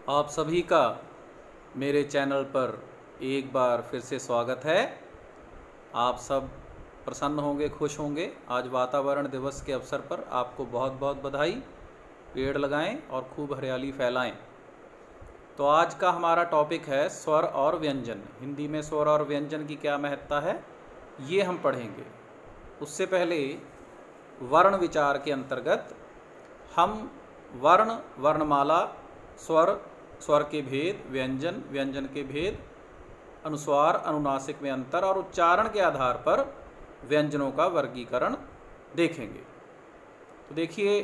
आप सभी का मेरे चैनल पर एक बार फिर से स्वागत है। आप सब प्रसन्न होंगे, खुश होंगे। आज वातावरण दिवस के अवसर पर आपको बहुत बहुत बधाई। पेड़ लगाएं और खूब हरियाली फैलाएं। तो आज का हमारा टॉपिक है स्वर और व्यंजन। हिंदी में स्वर और व्यंजन की क्या महत्ता है, ये हम पढ़ेंगे। उससे पहले वर्ण विचार के अंतर्गत हम वर्ण, वर्णमाला, स्वर, स्वर के भेद, व्यंजन, व्यंजन के भेद, अनुस्वार, अनुनासिक में अंतर और उच्चारण के आधार पर व्यंजनों का वर्गीकरण देखेंगे। तो देखिए,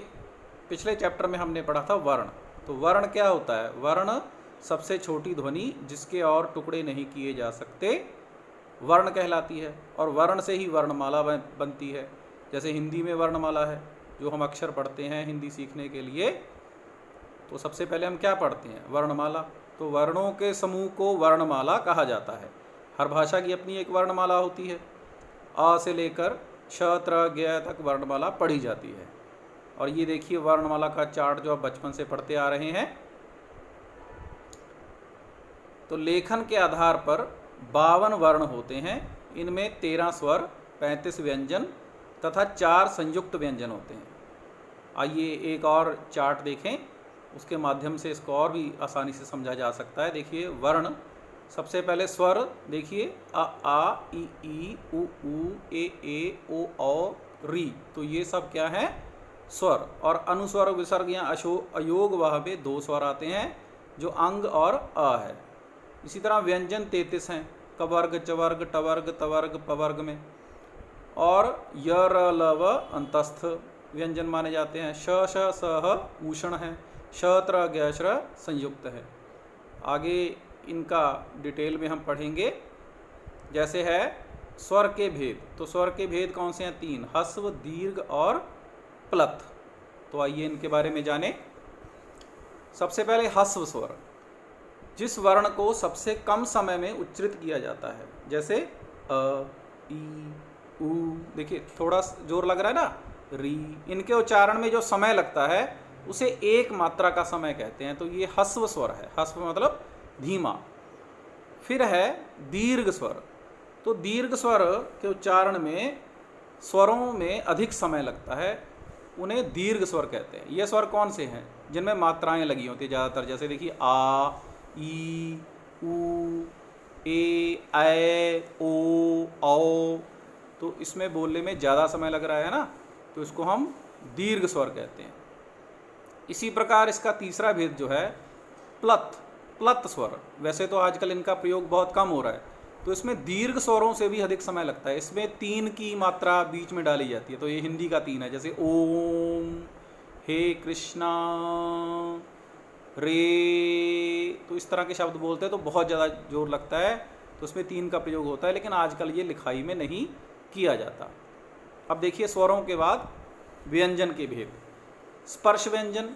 पिछले चैप्टर में हमने पढ़ा था वर्ण। तो वर्ण क्या होता है? वर्ण सबसे छोटी ध्वनि जिसके और टुकड़े नहीं किए जा सकते, वर्ण कहलाती है। और वर्ण से ही वर्णमाला बनती है। जैसे हिंदी में वर्णमाला है, जो हम अक्षर पढ़ते हैं हिंदी सीखने के लिए, तो सबसे पहले हम क्या पढ़ते हैं? वर्णमाला। तो वर्णों के समूह को वर्णमाला कहा जाता है। हर भाषा की अपनी एक वर्णमाला होती है। अ से लेकर श, त्र, ज्ञ तक वर्णमाला पढ़ी जाती है। और ये देखिए वर्णमाला का चार्ट जो आप बचपन से पढ़ते आ रहे हैं। तो लेखन के आधार पर 52 वर्ण होते हैं। इनमें 13 स्वर, 35 व्यंजन तथा 4 संयुक्त व्यंजन होते हैं। आइए एक और चार्ट देखें, उसके माध्यम से इसको और भी आसानी से समझा जा सकता है। देखिए वर्ण, सबसे पहले स्वर देखिए, अ, आ, ई, उ, ए, ओ, औ, री। तो ये सब क्या है? स्वर। और अनुस्वर, विसर्ग या अयोग वह में 2 स्वर आते हैं, जो अंग और अ है। इसी तरह व्यंजन 33 हैं, कवर्ग, चवर्ग, टवर्ग, तवर्ग, पवर्ग में। और य, र, ल, व अंतस्थ व्यंजन माने जाते हैं। श, श, स, ह ऊषण है। श, त्र, ज्ञ, श्र संयुक्त है। आगे इनका डिटेल में हम पढ़ेंगे। जैसे है स्वर के भेद। तो स्वर के भेद कौन से हैं? 3, ह्रस्व, दीर्घ और प्लथ। तो आइए इनके बारे में जानें। सबसे पहले ह्रस्व स्वर, जिस वर्ण को सबसे कम समय में उच्चरित किया जाता है। जैसे अ, ई, उ। देखिए थोड़ा जोर लग रहा है ना, री। इनके उच्चारण में जो समय लगता है उसे एक मात्रा का समय कहते हैं। तो ये ह्रस्व स्वर है। ह्रस्व मतलब धीमा। फिर है दीर्घ स्वर। तो दीर्घ स्वर के उच्चारण में स्वरों में अधिक समय लगता है, उन्हें दीर्घ स्वर कहते हैं। ये स्वर कौन से हैं? जिनमें मात्राएं लगी होती है ज़्यादातर। जैसे देखिए आ, ई, उ, ए, ऐ, ओ, औ। तो इसमें बोलने में ज़्यादा समय लग रहा है ना, तो इसको हम दीर्घ स्वर कहते हैं। इसी प्रकार इसका तीसरा भेद जो है प्लथ, प्लत स्वर। वैसे तो आजकल इनका प्रयोग बहुत कम हो रहा है, तो इसमें दीर्घ स्वरों से भी अधिक समय लगता है। इसमें 3 की मात्रा बीच में डाली जाती है। तो ये हिंदी का 3 है। जैसे ओम, हे कृष्णा, रे। तो इस तरह के शब्द बोलते हैं तो बहुत ज़्यादा जोर लगता है, तो उसमें 3 का प्रयोग होता है। लेकिन आजकल ये लिखाई में नहीं किया जाता। अब देखिए स्वरों के बाद व्यंजन के भेद। स्पर्श व्यंजन,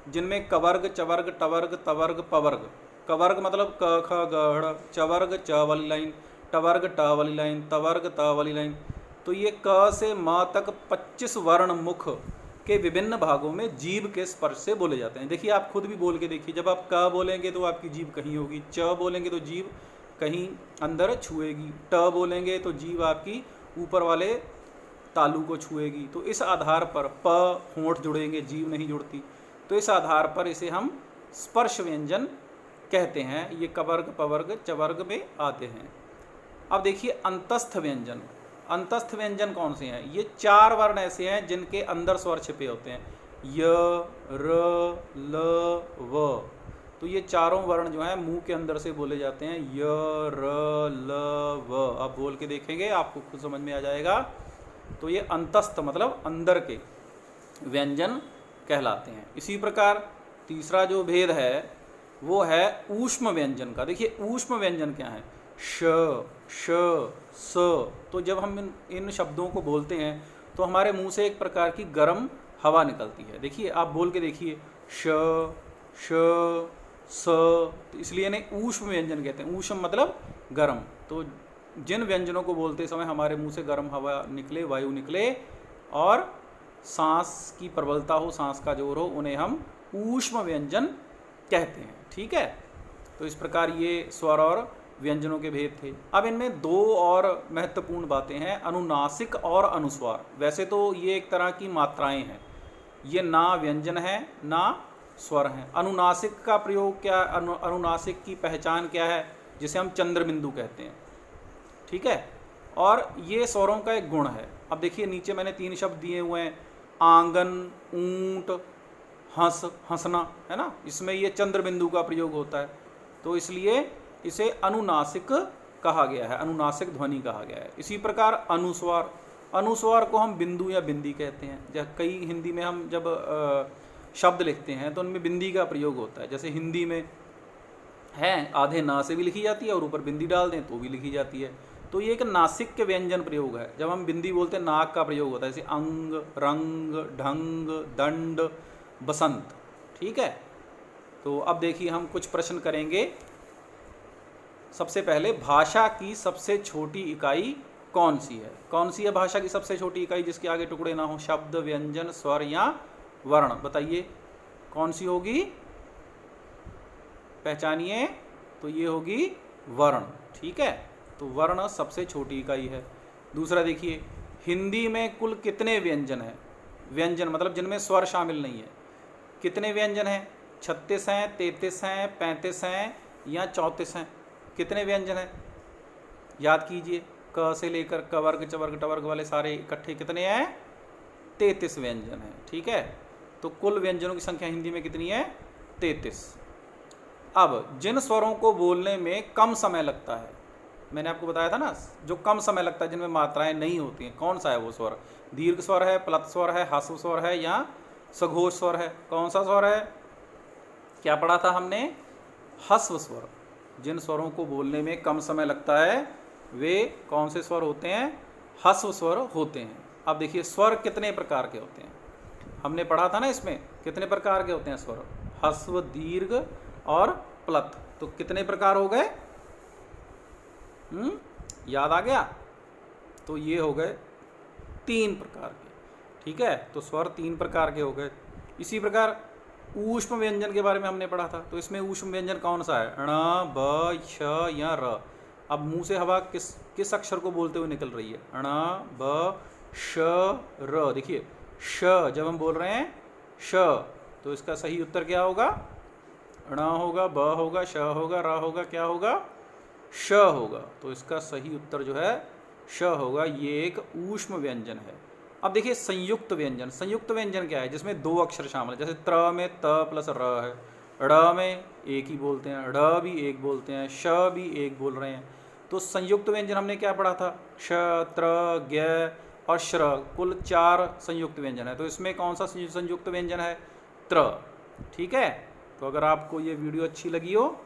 जिनमें कवर्ग, चवर्ग, टवर्ग, तवर्ग, पवर्ग। कवर्ग मतलब क, ख, ग, ढ़। चवर्ग च वाली लाइन, टवर्ग ट वाली लाइन, तवर्ग त वाली लाइन। तो ये क से म तक 25 वर्ण मुख के विभिन्न भागों में जीभ के स्पर्श से बोले जाते हैं। देखिए आप खुद भी बोल के देखिए। जब आप क बोलेंगे तो आपकी जीभ कहीं होगी, च बोलेंगे तो जीभ कहीं अंदर छुएगी, ट बोलेंगे तो जीभ आपकी ऊपर वाले तालू को छुएगी। तो इस आधार पर प होंठ जुड़ेंगे, जीभ नहीं जुड़ती। तो इस आधार पर इसे हम स्पर्श व्यंजन कहते हैं। ये कवर्ग, पवर्ग, चवर्ग में आते हैं। अब देखिए अंतस्थ व्यंजन। अंतस्थ व्यंजन कौन से हैं? ये 4 वर्ण ऐसे हैं जिनके अंदर स्वर छिपे होते हैं। य, र, ल, व। तो ये चारों वर्ण जो हैं मुंह के अंदर से बोले जाते हैं। य, र, ल, व। आप बोल के देखेंगे, आपको खुद समझ में आ जाएगा। तो ये अंतस्थ मतलब अंदर के व्यंजन कहलाते हैं। इसी प्रकार तीसरा जो भेद है वो है ऊष्म व्यंजन का। देखिए ऊष्म व्यंजन क्या है? श, श, स। तो जब हम इन शब्दों को बोलते हैं तो हमारे मुंह से एक प्रकार की गर्म हवा निकलती है। देखिए आप बोल के देखिए, श, श, स। तो इसलिए इन्हें ऊष्म व्यंजन कहते हैं। ऊष्म मतलब गर्म। तो जिन व्यंजनों को बोलते समय हमारे मुंह से गर्म हवा निकले, वायु निकले और सांस की प्रबलता हो, सांस का जोर हो, उन्हें हम ऊष्म व्यंजन कहते हैं। ठीक है, तो इस प्रकार ये स्वर और व्यंजनों के भेद थे। अब इनमें दो और महत्वपूर्ण बातें हैं, अनुनासिक और अनुस्वार। वैसे तो ये एक तरह की मात्राएं हैं, ये ना व्यंजन है ना स्वर हैं। अनुनासिक का प्रयोग क्या, अनुनासिक की पहचान क्या है, जिसे हम चंद्र बिंदु कहते हैं। ठीक है, और ये स्वरों का एक गुण है। अब देखिए नीचे मैंने 3 शब्द दिए हुए हैं, आंगन, ऊंट, हंस, हंसना, है ना, इसमें ये चंद्र बिंदु का प्रयोग होता है, तो इसलिए इसे अनुनासिक कहा गया है, अनुनासिक ध्वनि कहा गया है। इसी प्रकार अनुस्वार, अनुस्वार को हम बिंदु या बिंदी कहते हैं। जब कई हिंदी में हम जब शब्द लिखते हैं तो उनमें बिंदी का प्रयोग होता है। जैसे हिंदी में है आधे ना से भी लिखी जाती है और ऊपर बिंदी डाल दें तो भी लिखी जाती है। तो ये एक नासिक के व्यंजन प्रयोग है। जब हम बिंदी बोलते हैं नाक का प्रयोग होता है, जैसे अंग, रंग, ढंग, दंड, बसंत। ठीक है, तो अब देखिए हम कुछ प्रश्न करेंगे। सबसे पहले, भाषा की सबसे छोटी इकाई कौन सी है? कौन सी है भाषा की सबसे छोटी इकाई जिसके आगे टुकड़े ना हो? शब्द, व्यंजन, स्वर या वर्ण? बताइए कौन सी होगी, पहचानिए। तो ये होगी वर्ण। ठीक है, तो वर्ण सबसे छोटी इकाई है। दूसरा देखिए, हिंदी में कुल कितने व्यंजन हैं? व्यंजन मतलब जिनमें स्वर शामिल नहीं है, कितने व्यंजन हैं? 36 हैं, 33 हैं, 35 हैं या 34 हैं? कितने व्यंजन हैं? याद कीजिए, क से लेकर क वर्ग, च वर्ग, ट वर्ग वाले सारे इकट्ठे कितने हैं? 33 व्यंजन हैं। ठीक है, तो कुल व्यंजनों की संख्या हिंदी में कितनी है? 33। अब जिन स्वरों को बोलने में कम समय लगता है, मैंने आपको बताया था ना, जो कम समय लगता है, जिनमें मात्राएं नहीं होती हैं, कौन सा है वो स्वर? दीर्घ स्वर है, प्लत स्वर है, ह्रस्व स्वर है या सघोष स्वर है? कौन सा स्वर है? क्या पढ़ा था हमने? ह्रस्व स्वर। जिन स्वरों को बोलने में कम समय लगता है वे कौन से स्वर होते हैं? ह्रस्व स्वर होते हैं। अब देखिए स्वर कितने प्रकार के होते हैं, हमने पढ़ा था ना, इसमें कितने प्रकार के होते हैं स्वर? ह्रस्व, दीर्घ और प्लत। तो कितने प्रकार हो गए? याद आ गया? तो ये हो गए 3 प्रकार के। ठीक है, तो स्वर 3 प्रकार के हो गए। इसी प्रकार ऊष्म व्यंजन के बारे में हमने पढ़ा था, तो इसमें ऊष्म व्यंजन कौन सा है? ण, ब, श या र। अब मुंह से हवा किस अक्षर को बोलते हुए निकल रही है? ण, ब, श, र। देखिए श जब हम बोल रहे हैं श, तो इसका सही उत्तर क्या होगा? ण होगा, ब होगा, श होगा, र होगा, क्या होगा? श होगा। तो इसका सही उत्तर जो है श होगा। ये एक ऊष्म व्यंजन है। अब देखिए संयुक्त व्यंजन। संयुक्त व्यंजन क्या है? जिसमें 2 अक्षर शामिल है। जैसे त्र में त प्लस र है, ड़ में एक ही बोलते हैं, ढ भी एक बोलते हैं, श भी एक बोल रहे हैं। तो संयुक्त व्यंजन हमने क्या पढ़ा था? श, त्र, ज्ञ और श्र, कुल 4 संयुक्त व्यंजन है। तो इसमें कौन सा संयुक्त व्यंजन है? त्र। ठीक है, तो अगर आपको ये वीडियो अच्छी लगी हो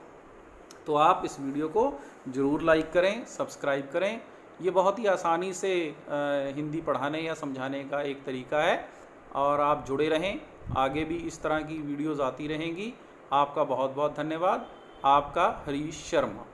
तो आप इस वीडियो को ज़रूर लाइक करें, सब्सक्राइब करें। ये बहुत ही आसानी से हिंदी पढ़ाने या समझाने का एक तरीका है, और आप जुड़े रहें, आगे भी इस तरह की वीडियोज़ आती रहेंगी। आपका बहुत बहुत धन्यवाद। आपका हरीश शर्मा।